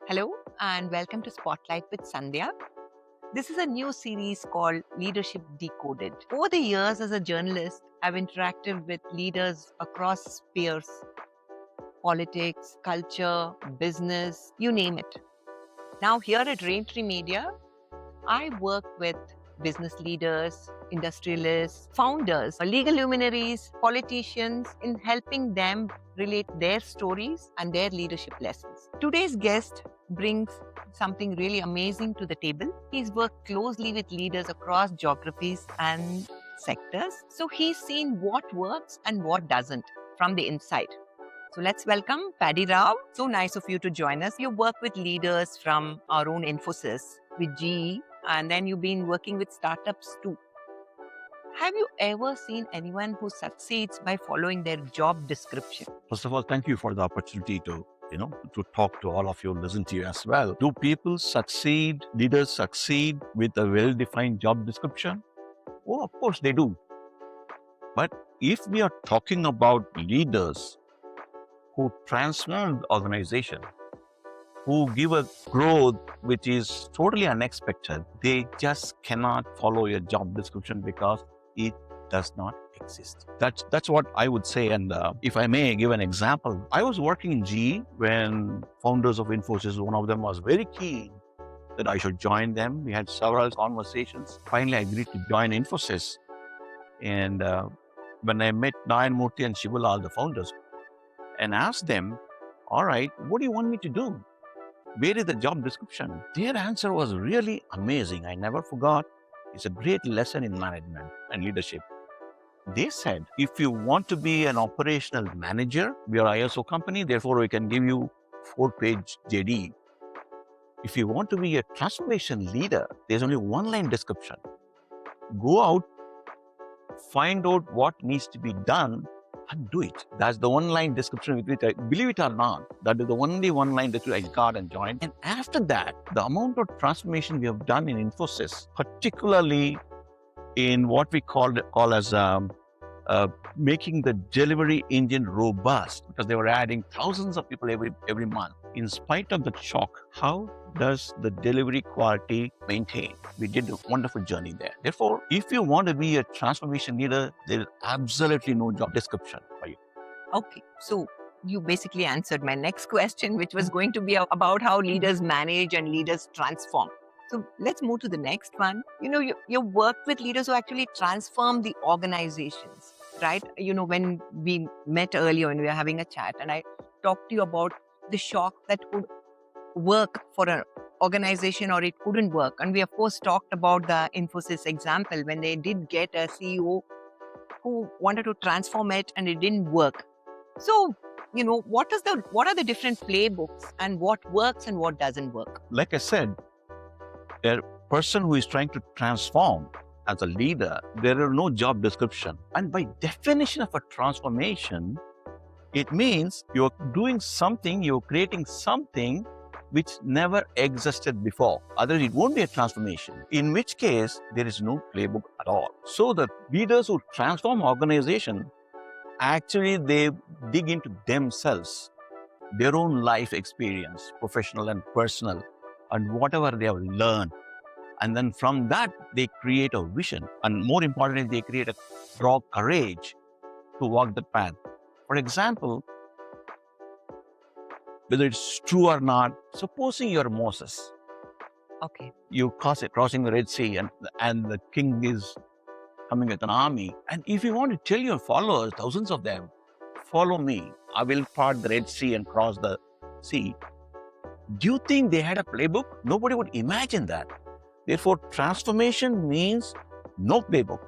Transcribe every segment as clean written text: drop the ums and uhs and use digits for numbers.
Hello and welcome to Spotlight with Sandhya. This is a new series called Leadership Decoded. Over the years, as a journalist, I've interacted with leaders across spheres: politics, culture, business, you name it. Now, here at Raintree Media, I work with business leaders, industrialists, founders, legal luminaries, politicians in helping them relate their stories and their leadership lessons. Today's guest brings something really amazing to the table. He's worked closely with leaders across geographies and sectors. So he's seen what works and what doesn't from the inside. So let's welcome Paddy Rao. So nice of you to join us. You work with leaders from our own Infosys, with GE, and then you've been working with startups too. Have you ever seen anyone who succeeds by following their job description? First of all, thank you for the opportunity to talk to all of you, listen to you as well. Do people succeed, leaders succeed with a well-defined job description? Oh, of course they do. But if we are talking about leaders who transform the organization, who give a growth which is totally unexpected, they just cannot follow your job description because it does not exist. That's what I would say. And if I may give an example, I was working in GE when founders of Infosys, one of them was very keen that I should join them. We had several conversations. Finally, I agreed to join Infosys. And when I met Nayan Murthy and Shivalal, the founders, and asked them, all right, what do you want me to do? Where is the job description? Their answer was really amazing. I never forgot. It's a great lesson in management and leadership. They said, if you want to be an operational manager, we are an ISO company, therefore we can give you 4-page JD. If you want to be a transformation leader, there's only one-line description. Go out, find out what needs to be done, and do it. That's the one-line description with which I, believe it or not, that is the only one-line description I got and joined. And after that, the amount of transformation we have done in Infosys, particularly in what we call as making the delivery engine robust, because they were adding thousands of people every month. In spite of the shock, how does the delivery quality maintain? We did a wonderful journey there. Therefore, if you want to be a transformation leader, there is absolutely no job description for you. Okay, so you basically answered my next question, which was going to be about how leaders manage and leaders transform. So let's move to the next one. You work with leaders who actually transform the organizations, right? When we met earlier, when we were having a chat, and I talked to you about the shock that could work for an organization or it couldn't work. And we, of course, talked about the Infosys example when they did get a CEO who wanted to transform it and it didn't work. So, what are the different playbooks and what works and what doesn't work? Like I said, a person who is trying to transform as a leader, there are no job description. And by definition of a transformation, it means you're doing something, you're creating something which never existed before. Otherwise, it won't be a transformation, in which case there is no playbook at all. So the leaders who transform organization, actually they dig into themselves, their own life experience, professional and personal, and whatever they have learned. And then from that, they create a vision. And more importantly, they create a raw courage to walk the path. For example, whether it's true or not, supposing you're Moses. Okay. You crossing the Red Sea and the king is coming with an army. And if you want to tell your followers, thousands of them, follow me, I will part the Red Sea and cross the sea. Do you think they had a playbook? Nobody would imagine that. Therefore, transformation means no playbook.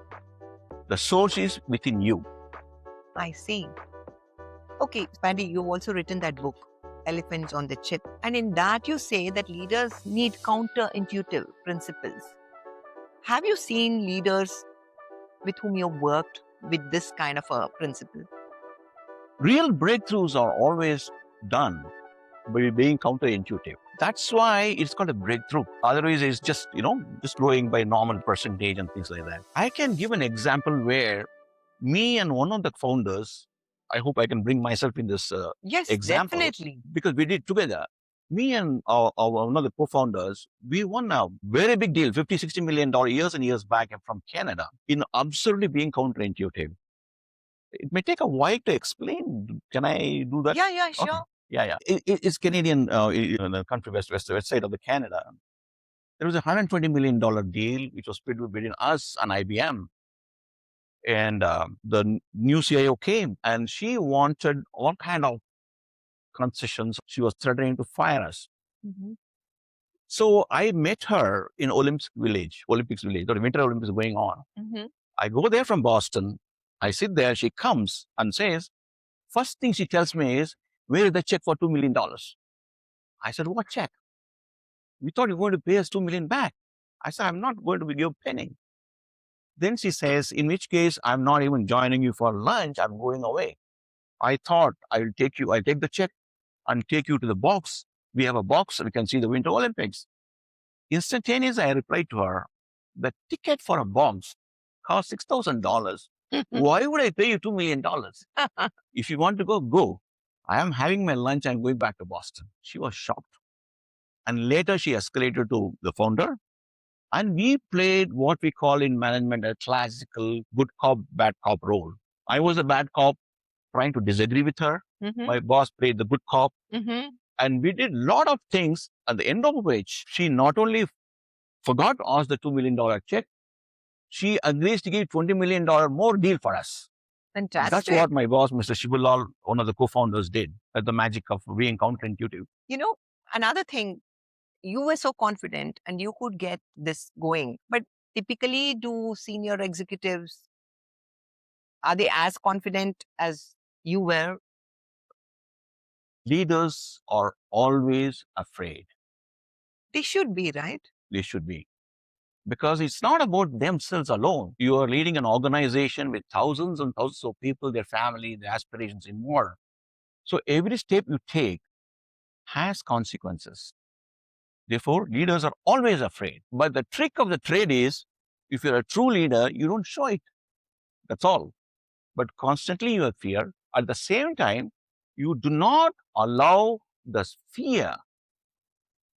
The source is within you. I see. Okay, Paddy, you've also written that book, Elephants on the Chip. And in that you say that leaders need counterintuitive principles. Have you seen leaders with whom you've worked with this kind of a principle? Real breakthroughs are always done by being counterintuitive. That's why it's called a breakthrough. Otherwise, it's just going by normal percentage and things like that. I can give an example where me and one of the founders, I hope I can bring myself in this Yes, example, definitely. because we did together. Me and one of the co-founders, we won a very big deal, $50-60 million years and years back from Canada, in absolutely being counterintuitive. It may take a while to explain. Can I do that? Yeah, Okay. sure. Yeah. It's Canadian, the country west side of the Canada. There was a $120 million deal which was split between us and IBM. And the new CIO came and she wanted all kind of concessions. She was threatening to fire us. Mhm. So I met her in Olympics Village. The Winter Olympics going on. Mhm. I go there from Boston. I sit there. She comes and says, first thing she tells me is, where is the check for $2 million? I said, what check? We thought you were going to pay us $2 million back. I said, I'm not going to give you a penny. Then she says, in which case, I'm not even joining you for lunch. I'm going away. I thought I'll take the check and take you to the box. We have a box and we can see the Winter Olympics. Instantaneously, I replied to her, the ticket for a box costs $6,000. Why would I pay you $2 million? If you want to go, go. I am having my lunch and going back to Boston. She was shocked. And later she escalated to the founder. And we played what we call in management a classical good cop, bad cop role. I was a bad cop trying to disagree with her. Mhm. My boss played the good cop. Mhm. And we did a lot of things, at the end of which she not only forgot to ask the $2 million check, she agrees to give $20 million more deal for us. Fantastic. That's what my boss, Mr. Shivalal, one of the co-founders, did. At the magic of being counterintuitive. Another thing, you were so confident and you could get this going. But typically, do senior executives, are they as confident as you were? Leaders are always afraid. They should be, right? They should be. Because it's not about themselves alone. You are leading an organization with thousands and thousands of people, their family, their aspirations, and more. So every step you take has consequences. Therefore, leaders are always afraid. But the trick of the trade is, if you're a true leader, you don't show it. That's all. But constantly you have fear. At the same time, you do not allow the fear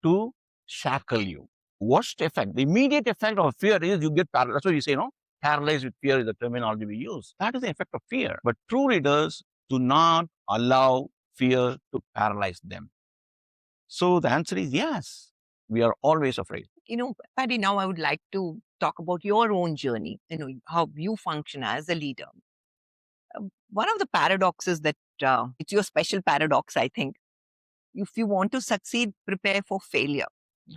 to shackle you. Worst effect, the immediate effect of fear is you get paralyzed. That's what you say, no? Paralyzed with fear is the terminology we use. That is the effect of fear. But true leaders do not allow fear to paralyze them. So the answer is yes. We are always afraid. Paddy, now I would like to talk about your own journey, how you function as a leader. One of the paradoxes that it's your special paradox, I think. If you want to succeed, prepare for failure.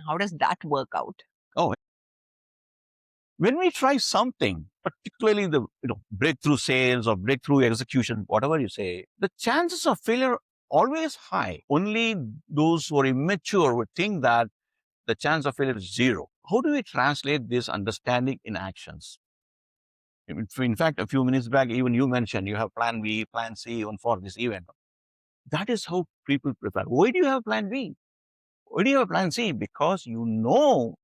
How does that work out? Oh, when we try something, particularly the breakthrough sales or breakthrough execution, whatever you say, the chances of failure always high. Only those who are immature would think that the chance of failure is zero. How do we translate this understanding in actions? In fact, a few minutes back, even you mentioned you have plan B, plan C, even for this event. That is how people prepare. Why do you have plan B? Why do you have plan C? Because you know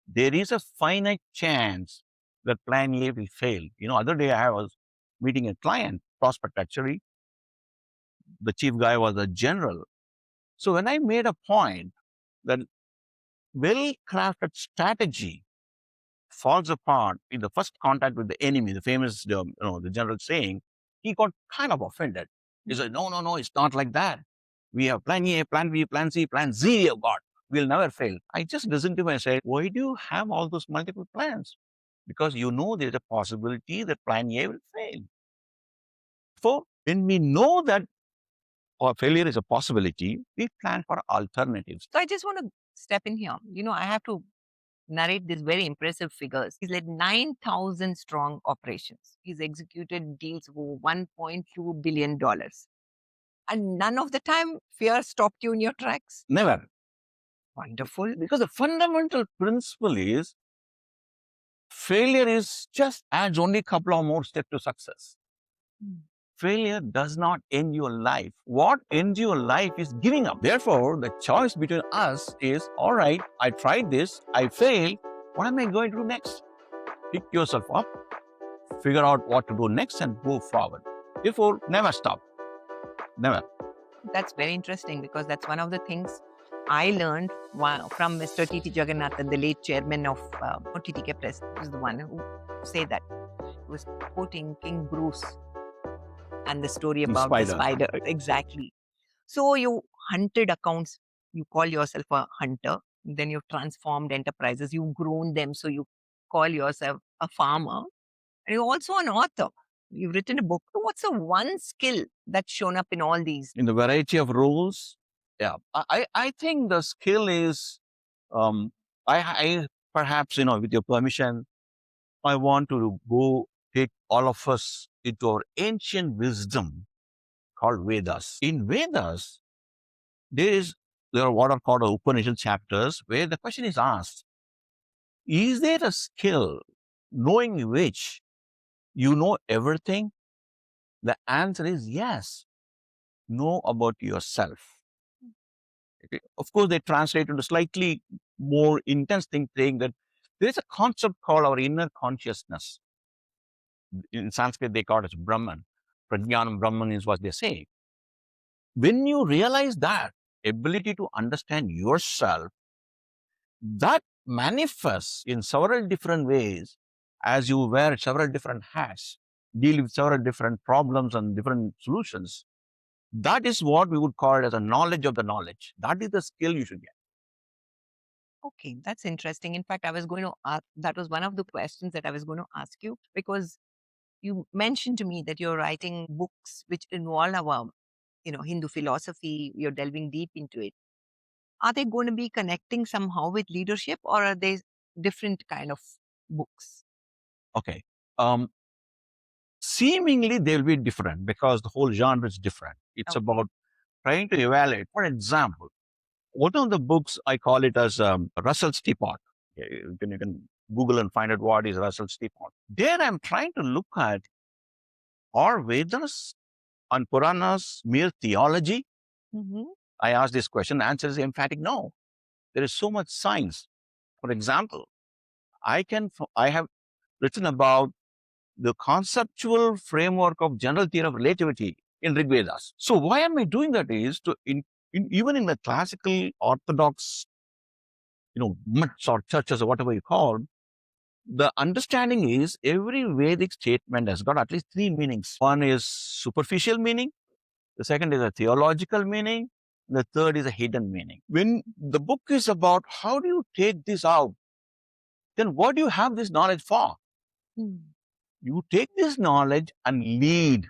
there is a finite chance that plan A will fail. Other day I was meeting a client, prospect actually. The chief guy was a general. So when I made a point that well-crafted strategy falls apart in the first contact with the enemy, the famous, the general saying, he got kind of offended. He said, no, it's not like that. We have plan A, plan B, plan C, plan Z, oh God, we'll never fail. I just listened to him and said, why do you have all those multiple plans? Because you know there's a possibility that plan A will fail. So when we know that failure is a possibility, we plan for alternatives. So I just want to step in here. I have to narrate these very impressive figures. He's led 9,000 strong operations. He's executed deals for $1.2 billion. And none of the time fear stopped you in your tracks. Never. Wonderful. Because the fundamental principle is failure is just adds only a couple of more steps to success. Failure does not end your life. What ends your life is giving up. Therefore, the choice between us is, all right, I tried this, I failed. What am I going to do next? Pick yourself up, figure out what to do next and move forward. Therefore, never stop. Never. That's very interesting because that's one of the things I learned from Mr. T.T. Jagannathan, the late chairman of TTK Press. He was the one who said that. He was quoting King Bruce and the story The about the spider. spider. Exactly. So you hunted accounts. You call yourself a hunter. Then you've transformed enterprises. You've grown them. So you call yourself a farmer. And you're also an author. You've written a book. So what's the one skill that's shown up in all these? In the variety of roles, yeah, I think the skill is, um, I perhaps, with your permission, I want to go take all of us into our ancient wisdom called Vedas. In Vedas, there are what are called Upanishad chapters where the question is asked: is there a skill knowing which you know everything? The answer is yes. Know about yourself. Okay. Of course, they translate into slightly more intense thing, saying that there is a concept called our inner consciousness. In Sanskrit, they call it as Brahman. Prajnanam Brahman is what they say. When you realize that ability to understand yourself, that manifests in several different ways as you wear several different hats, deal with several different problems and different solutions. That is what we would call it as a knowledge of the knowledge. That is the skill you should get. Okay, that's interesting. In fact, I was going to ask, that was one of the questions that I was going to ask you, because you mentioned to me that you're writing books which involve our, Hindu philosophy. You're delving deep into it. Are they going to be connecting somehow with leadership, or are they different kind of books? Okay. Um, Seemingly they'll be different because the whole genre is different. It's Okay. about trying to evaluate. For example, one of the books I call it as Russell's Teapot. You can Google and find out what is Russell's Teapot. There I'm trying to look at, are Vedas and Puranas mere theology? Hmm. I ask this question. The answer is emphatic no. There is so much science. For example, I have written about the conceptual framework of general theory of relativity in Rig Vedas. So why am I doing that is even in the classical orthodox, mutts or churches or whatever you call, the understanding is every Vedic statement has got at least three meanings. One is superficial meaning, the second is a theological meaning, the third is a hidden meaning. When the book is about how do you take this out, then what do you have this knowledge for? You take this knowledge and lead.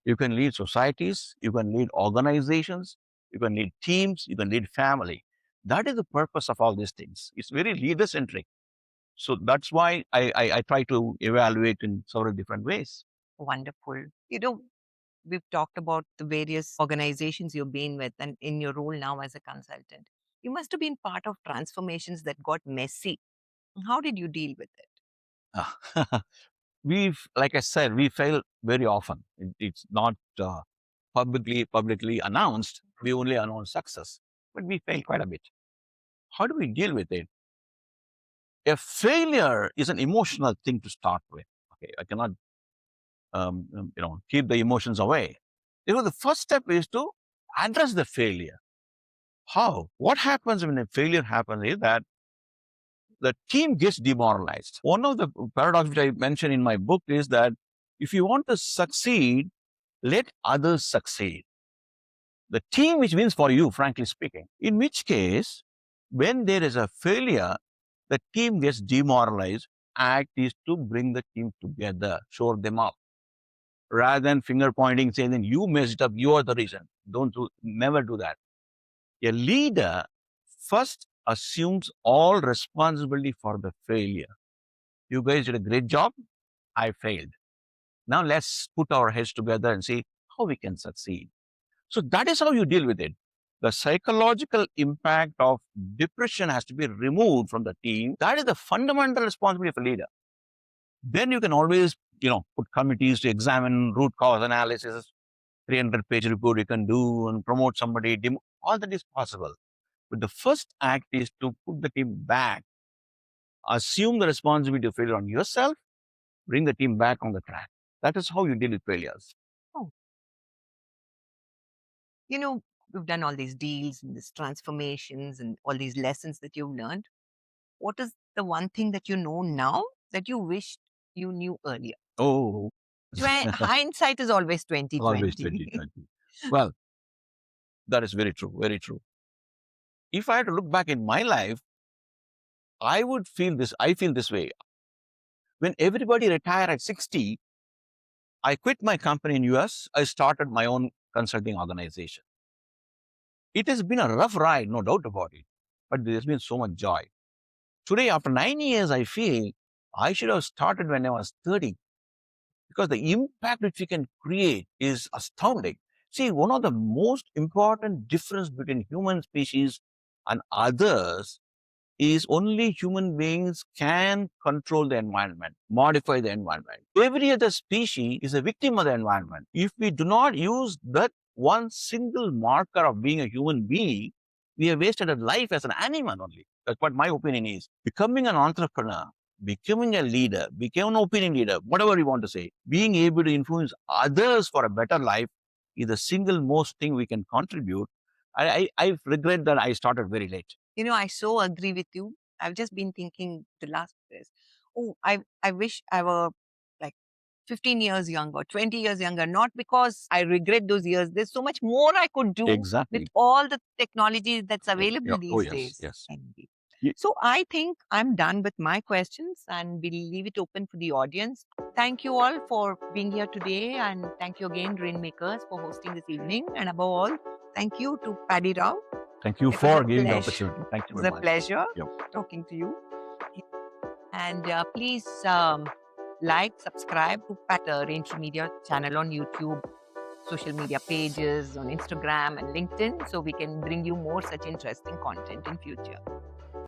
You can lead societies, you can lead organizations, you can lead teams, you can lead family. That is the purpose of all these things. It's very leader centric. So that's why I try to evaluate in several different ways. Wonderful. We've talked about the various organizations you've been with and in your role now as a consultant. You must have been part of transformations that got messy. How did you deal with it? Like I said, we fail very often. It's not publicly announced. We only announce success, but we fail quite a bit. How do we deal with it? A failure is an emotional thing to start with. Okay, I cannot keep the emotions away. The first step is to address the failure. How? What happens when a failure happens is that the team gets demoralized. One of the paradox which I mentioned in my book is that if you want to succeed, let others succeed. The team which wins for you, frankly speaking. In which case, when there is a failure, the team gets demoralized. Act is to bring the team together, shore them up, rather than finger pointing, saying, then you messed up, you are the reason. Never do that. A leader first assumes all responsibility for the failure. You guys did a great job. I failed. Now let's put our heads together and see how we can succeed. So that is how you deal with it. The psychological impact of depression has to be removed from the team. That is the fundamental responsibility of a leader. Then you can always, put committees to examine root cause analysis, 300-page report you can do and promote somebody. All that is possible. But the first act is to put the team back, assume the responsibility of failure on yourself, bring the team back on the track. That is how you deal with failures. Oh, you know, You've done all these deals and these transformations and all these lessons that you've learned. What is the one thing that you know now that you wished you knew earlier? Oh, Hindsight is always 2020. always 2020. Well, that is very true, very true. If I had to look back in my life, I feel this way. When everybody retired at 60, I quit my company in US. I started my own consulting organization. It has been a rough ride, no doubt about it, but there's been so much joy. Today, after 9 years, I feel I should have started when I was 30 because the impact which we can create is astounding. See, one of the most important difference between human species and others is only human beings can control the environment, modify the environment. Every other species is a victim of the environment. If we do not use that one single marker of being a human being, we have wasted a life as an animal only. That's what my opinion is. Becoming an entrepreneur, becoming a leader, becoming an opinion leader, whatever you want to say, being able to influence others for a better life is the single most thing we can contribute. I regret that I started very late. I so agree with you. I've just been thinking the last days. Oh, I wish I were like 15 years younger, 20 years younger, not because I regret those years. There's so much more I could do with Exactly. all the technology that's Yeah, available yeah. Oh, these yes, days. yes. Andy. Ye- So I think I'm done with my questions and we'll leave it open for the audience. Thank you all for being here today, and thank you again, Rainmakers, for hosting this evening. And above all, thank you to Paddy Rao. Thank you It was a for giving the pleasure. opportunity. Thank It you was very a much. pleasure Yep. talking to you. And please like, subscribe to Raintree Media channel on YouTube, social media pages on Instagram and LinkedIn, so we can bring you more such interesting content in future.